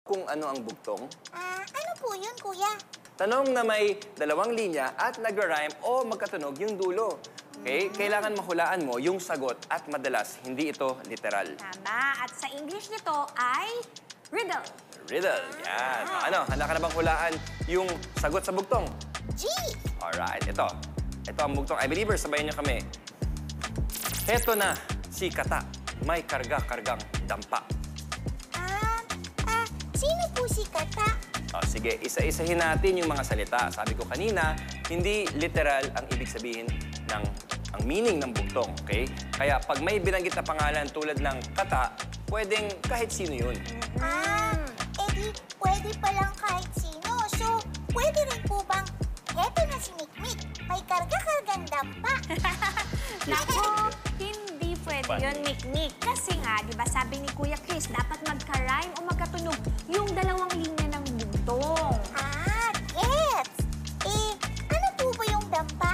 kung ano ang bugtong? Ano po yun, kuya? Tanong na may dalawang linya at nagra-rhyme o magkatunog yung dulo. Okay? Kailangan mahulaan mo yung sagot at madalas hindi ito literal. Tama. At sa English nito ay riddle. Riddle. Yan. Ano, handa ka na bang hulaan yung sagot sa bugtong? G! Alright, ito. Ito ang bugtong. I Believers, sabayan niyo kami. Heto na, si Kata. May karga-kargang dampa. Sino po si Kata? O, sige, isa-isahin natin yung mga salita. Sabi ko kanina, hindi literal ang ibig sabihin ng ang meaning ng bugtong, okay? Kaya pag may binanggit na pangalan tulad ng Kata, pwedeng kahit sino yun. Edi, pwede palang kahit sino. So, pwede rin po bang heto na si Mikmik, may karga-kargang dampa? Naku, hindi pwede yun, Mikmik. Kasi nga, di ba sabi ni Kuya Chris, dapat magka-rhyme o magkatunog yung dalawang linya ng bugtong. Gets! Ano po ba yung dampa?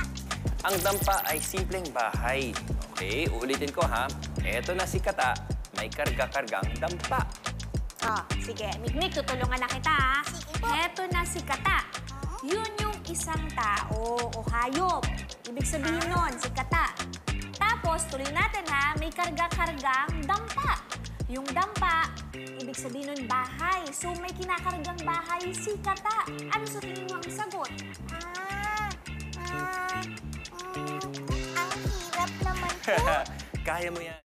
Ang dampa ay simpleng bahay. Okay, uulitin ko ha. Eto na si Kata, may karga-kargang dampa. Sige, Mikmik, tutulungan na kita, ha? Sige po. Heto na si Kata. Yun yung isang tao o hayop. Ibig sabihin nun, si Kata. Tapos, tuloy natin ha, may karga-kargang dampa. Yung dampa, ibig sabihin nun bahay. So, may kinakargang bahay si Kata. Ano sa tingin mo ang sagot? Ang hirap naman po. Kaya mo yan.